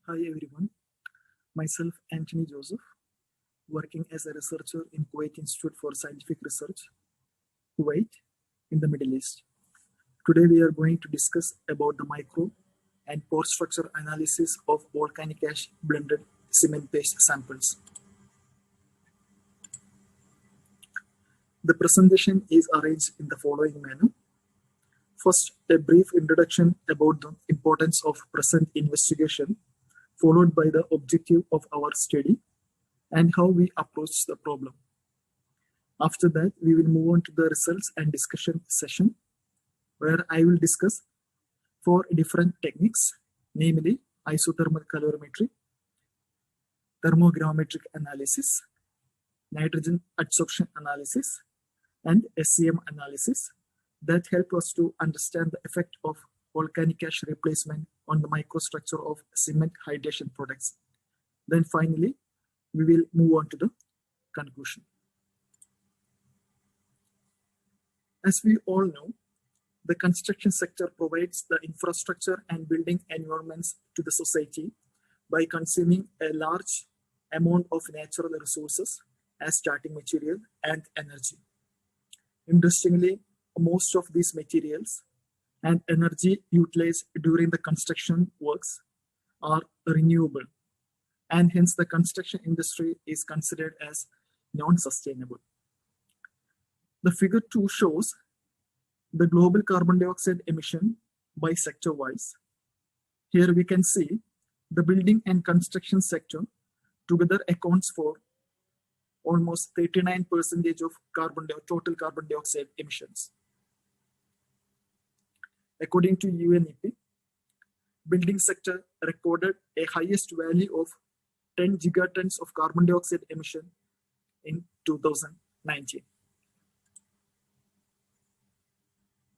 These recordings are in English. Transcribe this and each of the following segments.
Hi everyone, myself Anthony Joseph, working as a researcher in Kuwait Institute for Scientific Research, Kuwait, in the Middle East. Today we are going to discuss about the micro and pore structure analysis of volcanic ash blended cement-based samples. The presentation is arranged in the following manner. First, a brief introduction about the importance of present investigation, followed by the objective of our study and how we approach the problem. After that, we will move on to the results and discussion session, where I will discuss 4 different techniques, namely isothermal calorimetry, thermogrametric analysis, nitrogen adsorption analysis, and SEM analysis that help us to understand the effect of volcanic ash replacement on the microstructure of cement hydration products. Then finally, we will move on to the conclusion. As we all know, the construction sector provides the infrastructure and building environments to the society by consuming a large amount of natural resources as starting material and energy. Interestingly, most of these materials and energy utilized during the construction works are renewable, and hence the construction industry is considered as non-sustainable. The figure 2 shows the global carbon dioxide emission by sector-wise. Here we can see the building and construction sector together accounts for almost 39% of total carbon dioxide emissions. According to UNEP, building sector recorded a highest value of 10 gigatons of carbon dioxide emission in 2019.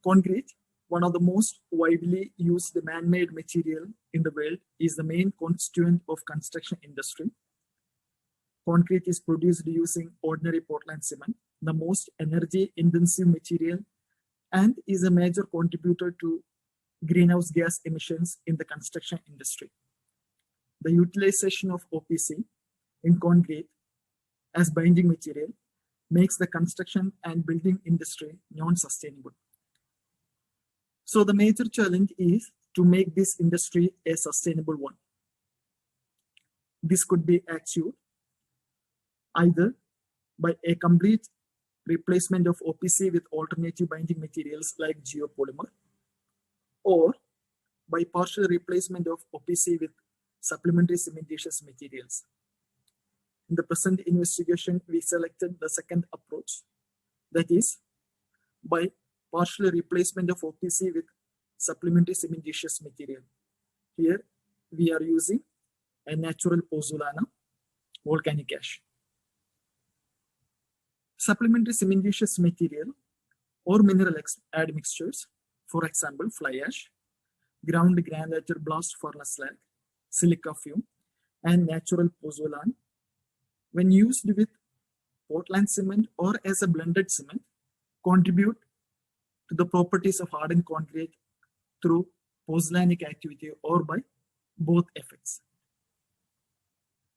Concrete, one of the most widely used man-made material in the world, is the main constituent of construction industry. Concrete is produced using ordinary Portland cement, the most energy-intensive material, and is a major contributor to greenhouse gas emissions in the construction industry. The utilization of OPC in concrete as binding material makes the construction and building industry non-sustainable. So the major challenge is to make this industry a sustainable one. This could be achieved either by a complete replacement of OPC with alternative binding materials like geopolymer, or by partial replacement of OPC with supplementary cementitious materials. In the present investigation, we selected the second approach, that is, by partial replacement of OPC with supplementary cementitious material. Here, we are using a natural pozzolana volcanic ash. Supplementary cementitious material or mineral admixtures, for example, fly ash, ground granulated blast furnace slag, silica fume, and natural pozzolan, when used with Portland cement or as a blended cement, contribute to the properties of hardened concrete through pozzolanic activity or by both effects.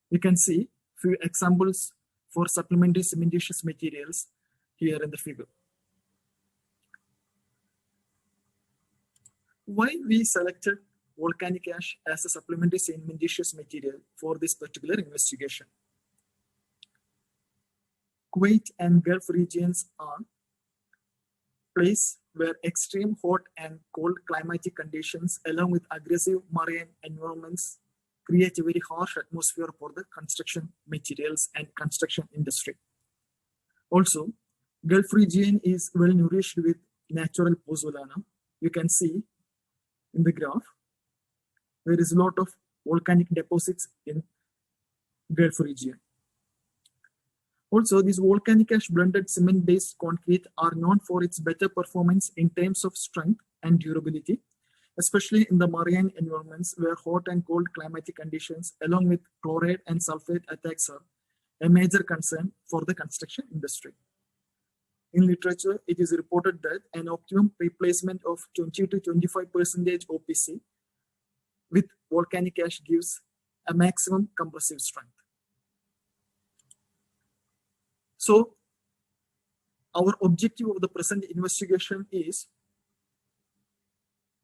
You can see few examples for supplementary cementitious materials here in the figure. Why we selected volcanic ash as a supplementary cementitious material for this particular investigation? Kuwait and Gulf regions are places where extreme hot and cold climatic conditions along with aggressive marine environments create a very harsh atmosphere for the construction materials and construction industry. Also, Gulf region is well nourished with natural pozzolana. You can see in the graph, there is a lot of volcanic deposits in Gulf region. Also, these volcanic ash blended cement-based concrete are known for its better performance in terms of strength and durability, especially in the marine environments where hot and cold climatic conditions along with chloride and sulfate attacks are a major concern for the construction industry. In literature, it is reported that an optimum replacement of 20 to 25% OPC with volcanic ash gives a maximum compressive strength. So our objective of the present investigation is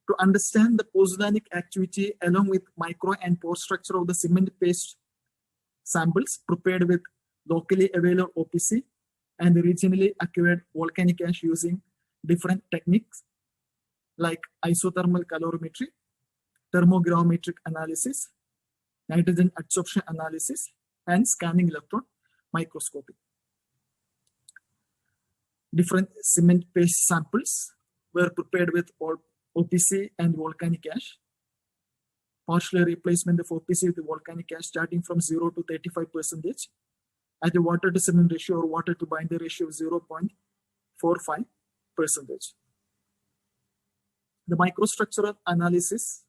to understand the pozzolanic activity along with micro and pore structure of the cement paste samples prepared with locally available OPC and regionally acquired volcanic ash using different techniques like isothermal calorimetry, thermogravimetric analysis, nitrogen adsorption analysis, and scanning electron microscopy. Different cement paste samples were prepared with OPC and volcanic ash. Partial replacement of OPC with volcanic ash starting from 0 to 35% at a water to cement ratio or water to binder ratio of 0.45%. The microstructural analysis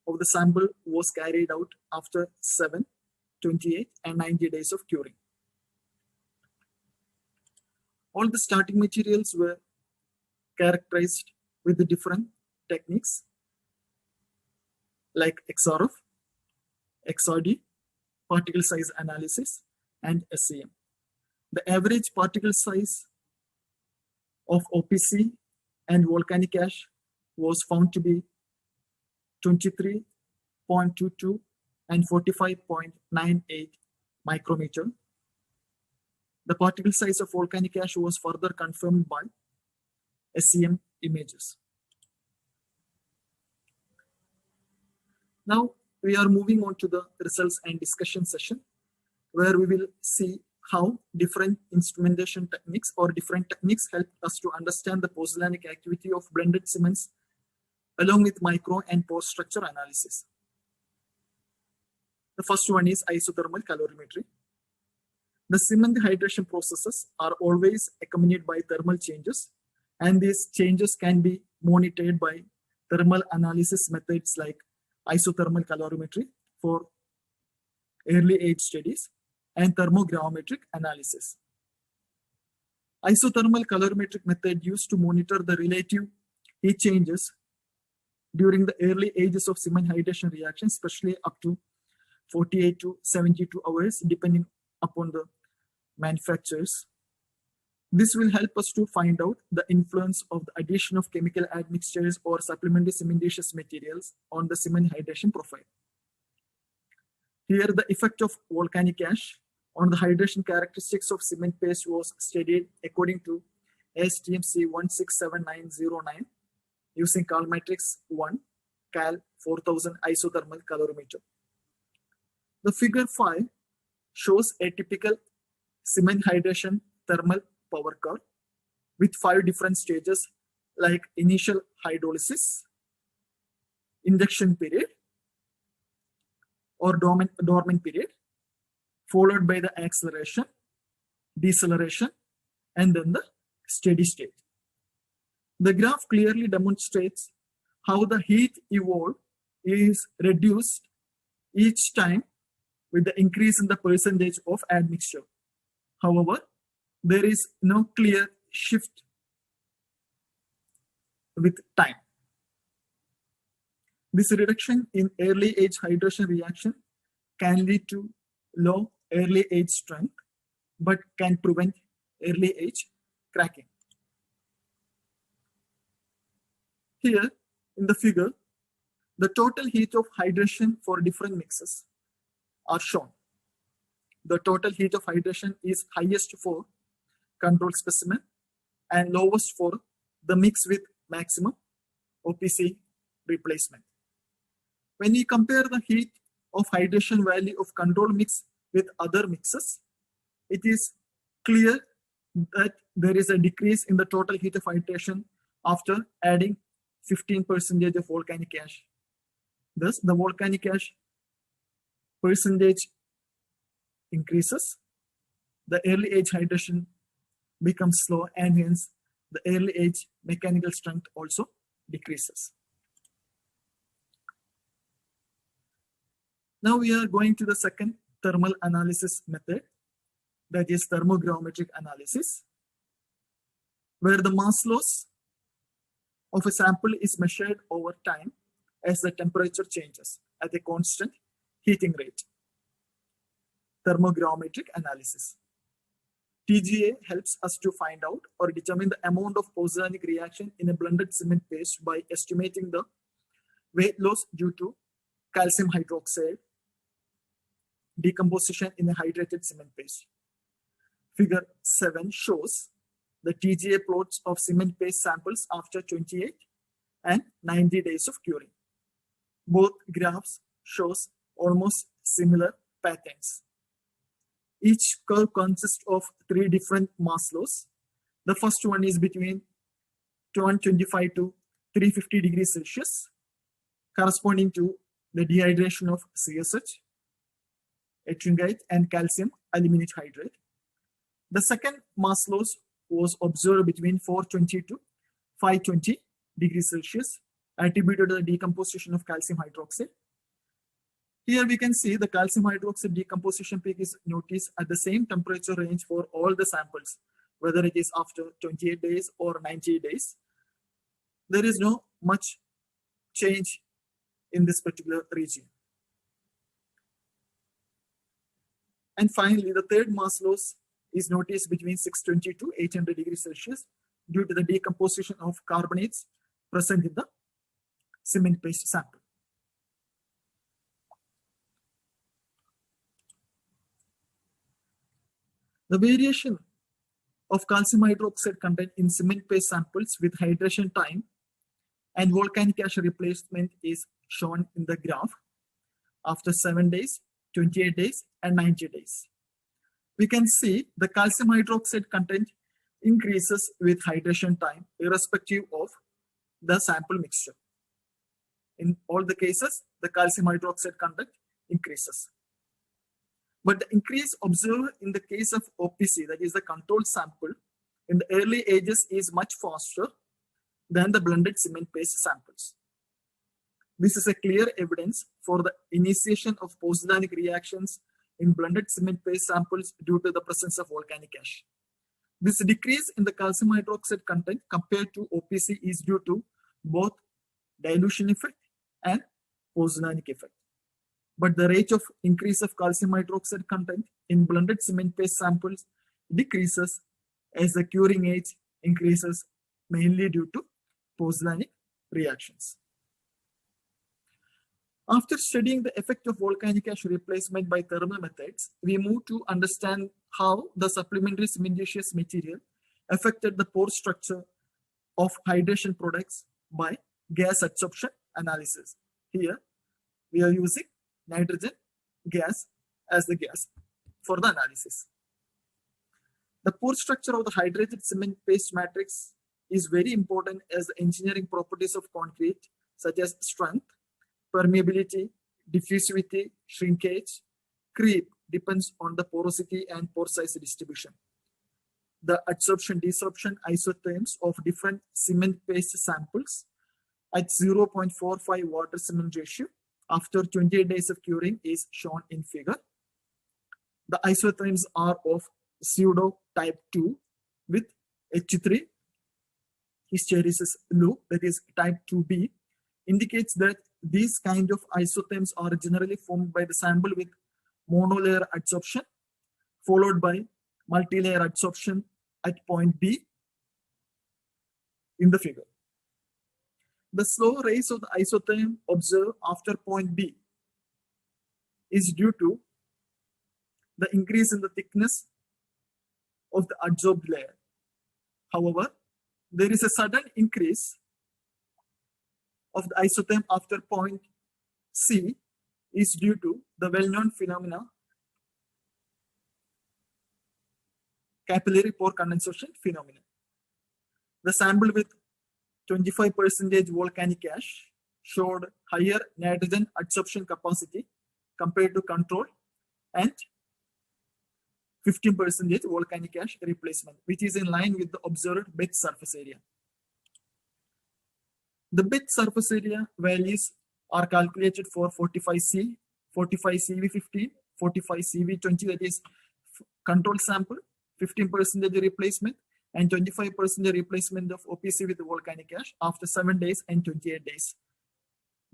of the sample was carried out after 7, 28, and 90 days of curing. All the starting materials were characterized with the different techniques like XRF, XRD, particle size analysis, and SEM. The average particle size of OPC and volcanic ash was found to be 23.22 and 45.98 micrometer. The particle size of volcanic ash was further confirmed by SEM images. Now we are moving on to the results and discussion session, where we will see how different instrumentation techniques or different techniques help us to understand the pozzolanic activity of blended cements along with micro and pore structure analysis. The first one is isothermal calorimetry. The cement hydration processes are always accompanied by thermal changes, and these changes can be monitored by thermal analysis methods like isothermal calorimetry for early age studies and thermogravimetric analysis. Isothermal calorimetric method used to monitor the relative heat changes during the early ages of cement hydration reaction, especially up to 48 to 72 hours, depending upon the manufacturers. This will help us to find out the influence of the addition of chemical admixtures or supplementary cementitious materials on the cement hydration profile. Here, the effect of volcanic ash on the hydration characteristics of cement paste was studied according to ASTM-C 167909 using Calmatrix 1 Cal 4000 isothermal calorimeter. The figure 5 shows a typical cement hydration thermal power curve with 5 different stages like initial hydrolysis, induction period or dormant period, followed by the acceleration, deceleration, and then the steady state. The graph clearly demonstrates how the heat evolved is reduced each time with the increase in the percentage of admixture. However, there is no clear shift with time. This reduction in early age hydration reaction can lead to low early age strength, but can prevent early age cracking. Here in the figure, the total heat of hydration for different mixes are shown. The total heat of hydration is highest for control specimen and lowest for the mix with maximum OPC replacement. When we compare the heat of hydration value of control mix with other mixes, it is clear that there is a decrease in the total heat of hydration after adding 15% of volcanic ash. Thus, the volcanic ash percentage increases, the early age hydration becomes slow, and hence the early age mechanical strength also decreases. Now we are going to the second thermal analysis method, that is thermogravimetric analysis, where the mass loss of a sample is measured over time as the temperature changes at a constant heating rate. Thermogravimetric analysis. TGA helps us to find out or determine the amount of pozzolanic reaction in a blended cement paste by estimating the weight loss due to calcium hydroxide decomposition in a hydrated cement paste. Figure 7 shows the TGA plots of cement paste samples after 28 and 90 days of curing. Both graphs shows almost similar patterns. Each curve consists of 3 different mass loss. The first one is between 225 to 350 degrees Celsius, corresponding to the dehydration of CSH, ettringite, and calcium aluminate hydrate. The second mass loss was observed between 420 to 520 degrees Celsius, attributed to the decomposition of calcium hydroxide. Here we can see the calcium hydroxide decomposition peak is noticed at the same temperature range for all the samples, whether it is after 28 days or 90 days. There is no much change in this particular region. And finally, the third mass loss is noticed between 620 to 800 degrees Celsius due to the decomposition of carbonates present in the cement paste sample. The variation of calcium hydroxide content in cement paste samples with hydration time and volcanic ash replacement is shown in the graph after 7 days, 28 days, and 90 days. We can see the calcium hydroxide content increases with hydration time irrespective of the sample mixture. In all the cases, the calcium hydroxide content increases. But the increase observed in the case of OPC, that is the controlled sample, in the early ages is much faster than the blended cement paste samples. This is a clear evidence for the initiation of pozzolanic reactions in blended cement paste samples due to the presence of volcanic ash. This decrease in the calcium hydroxide content compared to OPC is due to both dilution effect and pozzolanic effect. But the rate of increase of calcium hydroxide content in blended cement paste samples decreases as the curing age increases, mainly due to pozzolanic reactions. After studying the effect of volcanic ash replacement by thermal methods, we move to understand how the supplementary cementitious material affected the pore structure of hydration products by gas adsorption analysis. Here, we are using nitrogen gas as the gas for the analysis. The pore structure of the hydrated cement paste matrix is very important as the engineering properties of concrete, such as strength, permeability, diffusivity, shrinkage, creep, depends on the porosity and pore size distribution. The adsorption-desorption isotherms of different cement paste samples at 0.45 water-cement ratio after 28 days of curing is shown in figure. The isotherms are of pseudo type 2 with H3 hysteresis loop, that is type 2b, indicates that these kind of isotherms are generally formed by the sample with monolayer adsorption, followed by multi-layer adsorption at point B in the figure. The slow rise of the isotherm observed after point B is due to the increase in the thickness of the adsorbed layer. However, there is a sudden increase of the isotherm after point C is due to the well-known phenomena capillary pore condensation phenomenon. The sample with 25% volcanic ash showed higher nitrogen adsorption capacity compared to control and 15% volcanic ash replacement, which is in line with the observed bed surface area. The bed surface area values are calculated for 45C, 45CV15, 45CV20, that is control sample, 15% replacement, and 25% replacement of OPC with volcanic ash after 7 days and 28 days.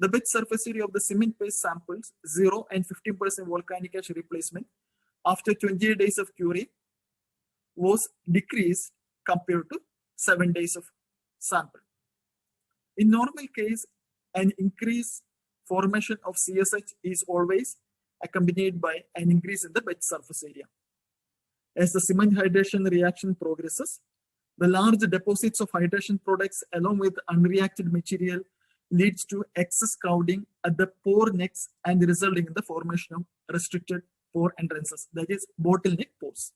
The bed surface area of the cement paste samples 0 and 15% volcanic ash replacement after 28 days of curing was decreased compared to 7 days of sample. In normal case, an increased formation of CSH is always accompanied by an increase in the bed surface area. As the cement hydration reaction progresses, the large deposits of hydration products along with unreacted material leads to excess crowding at the pore necks and resulting in the formation of restricted pore entrances, that is bottleneck pores.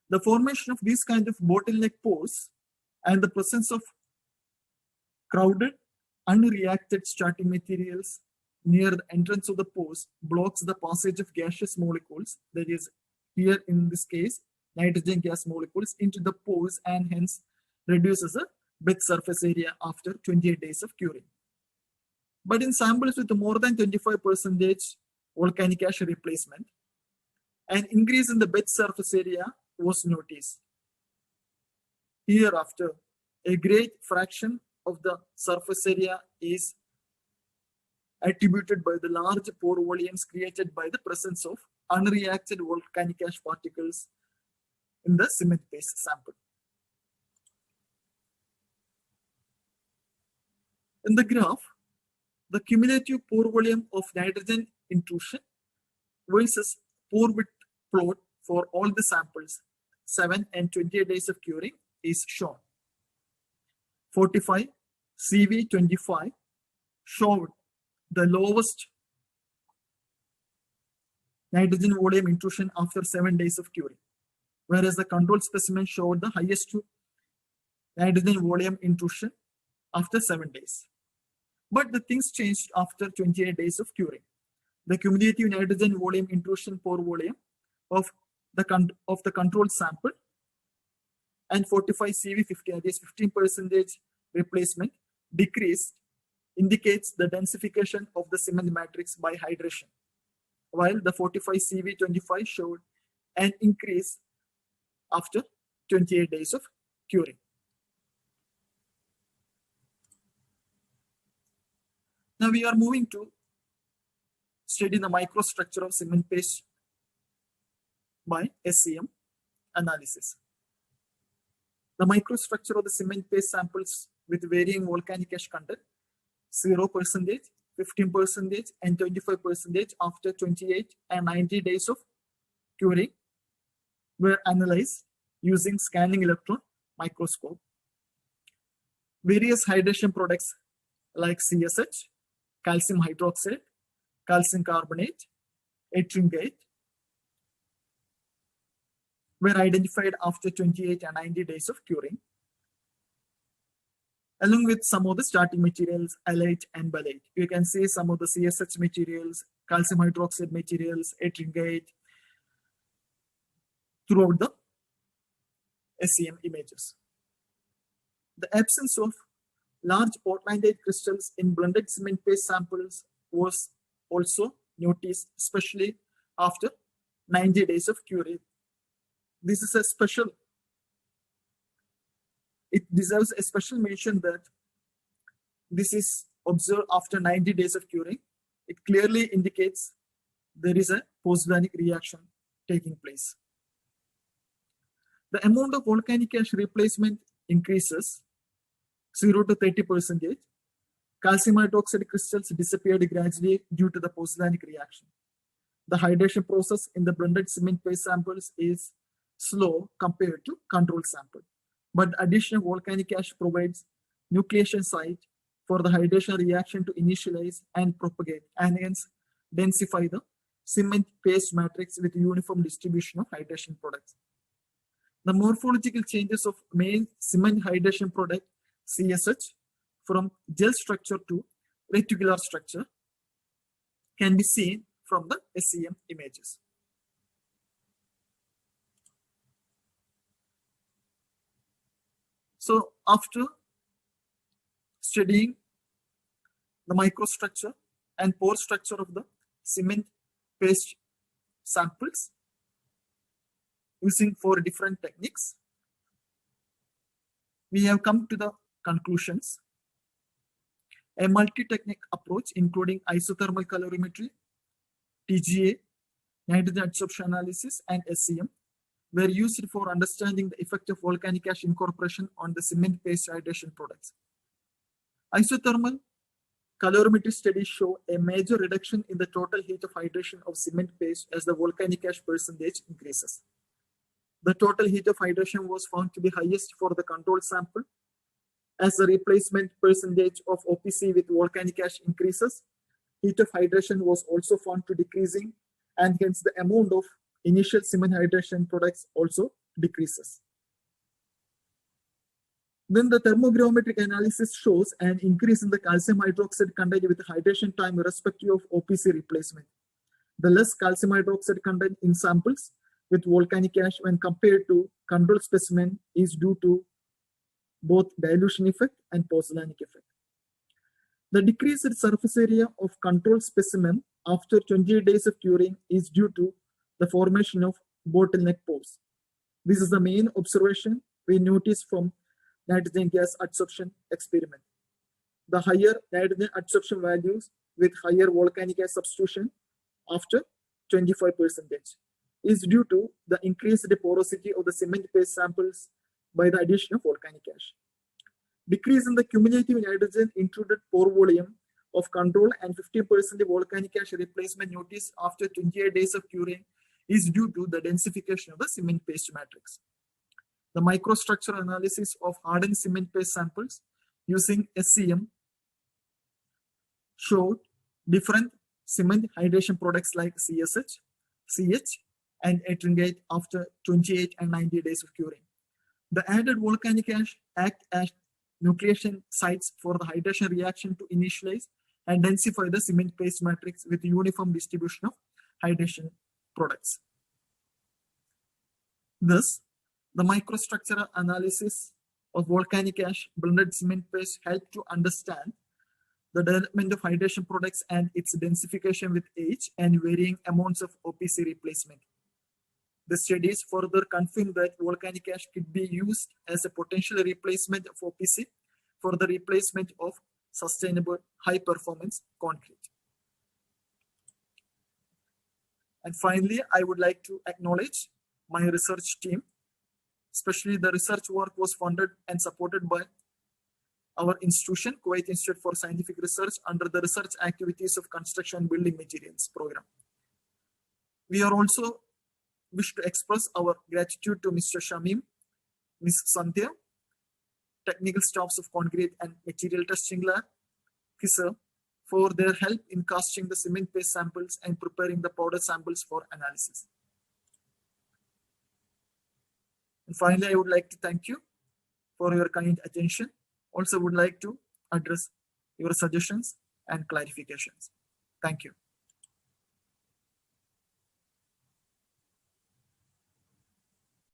The formation of these kind of bottleneck pores and the presence of crowded, unreacted starting materials near the entrance of the pores blocks the passage of gaseous molecules, that is here in this case, nitrogen gas molecules into the pores and hence reduces the bed surface area after 28 days of curing. But in samples with more than 25% volcanic ash replacement, an increase in the bed surface area was noticed. Hereafter, a great fraction of the surface area is attributed by the large pore volumes created by the presence of unreacted volcanic ash particles in the cement paste sample. In the graph, the cumulative pore volume of nitrogen intrusion versus pore width plot for all the samples 7 and 28 days of curing is shown. 45 CV25 showed the lowest nitrogen volume intrusion after 7 days of curing, whereas the control specimen showed the highest nitrogen volume intrusion after 7 days. But the things changed after 28 days of curing. The cumulative nitrogen volume intrusion pore volume of the control sample and 45 CV50, that is 15% replacement, decreased indicates the densification of the cement matrix by hydration, while the 45 CV25 showed an increase after 28 days of curing. Now we are moving to study the microstructure of cement paste by SEM analysis. The microstructure of the cement paste samples with varying volcanic ash content 0%, 15%, and 25% after 28 and 90 days of curing were analyzed using scanning electron microscope. Various hydration products like CSH, calcium hydroxide, calcium carbonate, ettringite were identified after 28 and 90 days of curing, along with some of the starting materials, alite and balite. You can see some of the CSH materials, calcium hydroxide materials, ettringite throughout the SEM images. The absence of large portlandite crystals in blended cement paste samples was also noticed, especially after 90 days of curing. This is a special, it deserves a special mention that this is observed after 90 days of curing. It clearly indicates there is a post-volcanic reaction taking place. The amount of volcanic ash replacement increases 0 to 30%. Calcium hydroxide crystals disappeared gradually due to the post-volcanic reaction. The hydration process in the blended cement paste samples is slow compared to control sample, but additional volcanic ash provides nucleation site for the hydration reaction to initialize and propagate and hence densify the cement paste matrix with uniform distribution of hydration products. The morphological changes of main cement hydration product CSH from gel structure to reticular structure can be seen from the SEM images. So after studying the microstructure and pore structure of the cement paste samples using 4 different techniques, we have come to the conclusions. A multi-technique approach, including isothermal calorimetry, TGA, nitrogen adsorption analysis, and SEM, were used for understanding the effect of volcanic ash incorporation on the cement paste hydration products. Isothermal calorimetry studies show a major reduction in the total heat of hydration of cement paste as the volcanic ash percentage increases. The total heat of hydration was found to be highest for the control sample. As the replacement percentage of OPC with volcanic ash increases, heat of hydration was also found to decreasing, and hence the amount of initial cement hydration products also decreases. Then the thermogravimetric analysis shows an increase in the calcium hydroxide content with hydration time irrespective of OPC replacement. The less calcium hydroxide content in samples with volcanic ash when compared to control specimen is due to both dilution effect and pozzolanic effect. The decreased surface area of control specimen after 28 days of curing is due to the formation of bottleneck pores. This is the main observation we notice from nitrogen gas adsorption experiment. The higher nitrogen adsorption values with higher volcanic ash substitution after 25% is due to the increased porosity of the cement paste samples by the addition of volcanic ash. Decrease in the cumulative nitrogen intruded pore volume of control and 50% volcanic ash replacement noticed after 28 days of curing is due to the densification of the cement paste matrix. The microstructural analysis of hardened cement paste samples using SEM showed different cement hydration products like CSH, CH, and ettringite after 28 and 90 days of curing. The added volcanic ash act as nucleation sites for the hydration reaction to initialize and densify the cement paste matrix with uniform distribution of hydration products. Thus, the microstructural analysis of volcanic ash blended cement paste helped to understand the development of hydration products and its densification with age and varying amounts of OPC replacement. The studies further confirm that volcanic ash could be used as a potential replacement of OPC for the replacement of sustainable high-performance concrete. And finally, I would like to acknowledge my research team. Especially the research work was funded and supported by our institution, Kuwait Institute for Scientific Research, under the Research Activities of Construction and Building Materials program. We are also wish to express our gratitude to Mr. Shamim, Ms. Sandhya, technical staffs of Concrete and Material Testing Lab, KISA, for their help in casting the cement paste samples and preparing the powder samples for analysis. And finally, I would like to thank you for your kind attention. Also would like to address your suggestions and clarifications. Thank you.